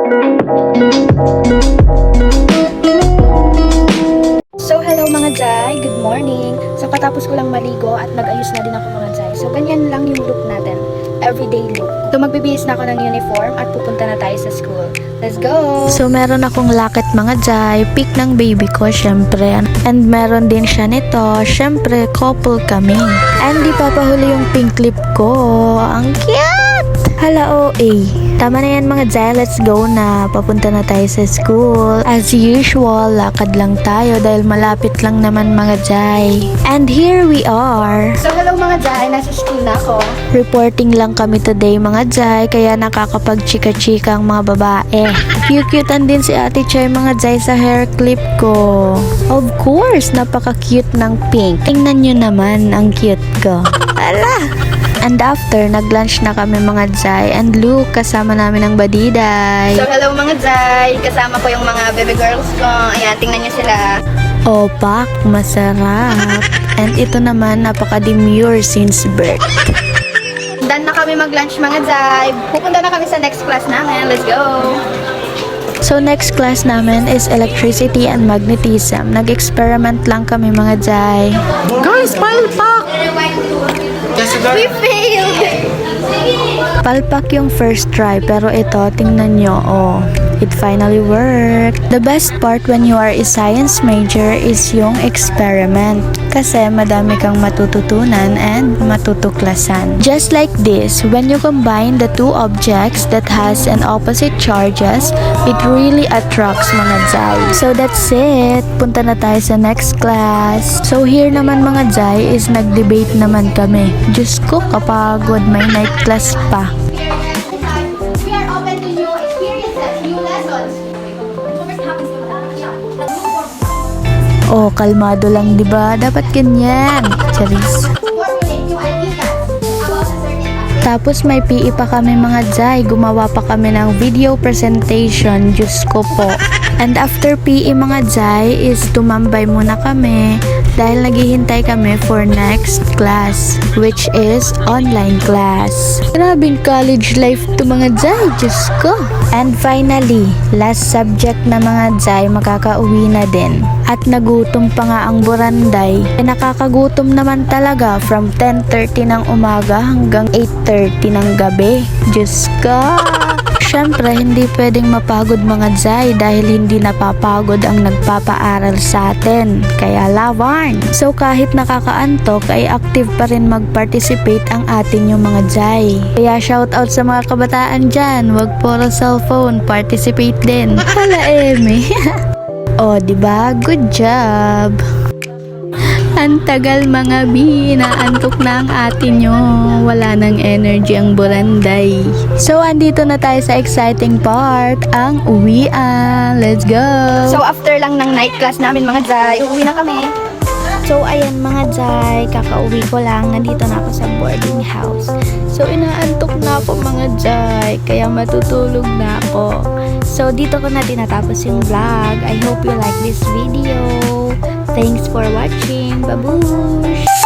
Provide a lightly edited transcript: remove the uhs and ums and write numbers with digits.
So hello mga Jai, good morning. So katapos ko lang maligo at nag-ayos na din ako mga Jai. So ganyan lang yung look natin, everyday look. So magbibihis na ako ng uniform at pupunta na tayo sa school. Let's go! So meron akong lakit mga Jai, pick ng baby ko syempre. And meron din siya nito, syempre couple kami. And di papahuli yung pink lip ko, ang cute! Hala OA. Tama na yan mga Jai, let's go na. Papunta na tayo sa school. As usual, lakad lang tayo dahil malapit lang naman mga Jai. And here we are. So hello mga Jai, nasa school na ako. Reporting lang kami today mga Jai, kaya nakakapag-chika-chika ang mga babae. Cute-cutean din si Ate Chay mga Jai sa hair clip ko. Of course, napaka-cute ng pink. Tingnan nyo naman ang cute ko. Ala! And after, nag-lunch na kami mga Jai. And look, kasama namin ang badiday. So hello mga Jai, kasama ko yung mga baby girls ko. Ayan, tingnan niyo sila. Opak, masarap. And ito naman, napaka-demure since birth. Done na kami mag-lunch mga Jai. Pupunta na kami sa next class namin. Let's go! So next class namin is electricity and magnetism. Nag-experiment lang kami mga Jai. Guys, palpak! We failed! Palpak yung first try, pero ito, tingnan nyo, oh. It finally worked. The best part when you are a science major is yung experiment. Kasi madami kang matututunan and matutuklasan. Just like this, when you combine the two objects that has an opposite charges, it really attracts mga Jai. So that's it. Punta na tayo sa next class. So here naman mga Jai is nag-debate naman kami. Diyos ko, kapagod, may night class pa. We are open to new experiences, new lessons. Oh, kalmado lang, di ba? Dapat ganyan. Charis. Formulate new ideas about a certain topic. Tapos may PE pa kami mga Jai. Gumawa pa kami ng video presentation. Diyos ko po. And after PE mga Jai is tumambay muna kami dahil naghihintay kami for next class, which is online class. Grabing college life to mga Jai. Diyos ko. And finally, last subject na mga Jai, makakauwi na din. At nagutom pa nga ang buranday. E nakakagutom naman talaga from 10:30 ng umaga hanggang 8:30 ng gabi. Diyos ko! Siyempre, hindi pwedeng mapagod mga Jai dahil hindi napapagod ang nagpapaaral sa atin. Kaya lawan! So kahit nakakaantok ay active pa rin mag-participate ang atin yung mga Jai. Kaya shoutout sa mga kabataan dyan, wag puro cellphone, participate din. Hala Eme! O, diba? Good job! Ang tagal mga bi, naantok na ang atin nyo. Wala nang energy ang buranday. So, andito na tayo sa exciting part, ang uwian. Let's go! So after lang ng night class namin mga Jai, uuwi na kami. So, ayan mga Jai, kakauwi ko lang. Nandito na ako sa boarding house. So, inaantok na ako mga Jai, kaya matutulog na ako. So, dito ko na tinatapos yung vlog. I hope you like this video. Thanks for watching. Babush!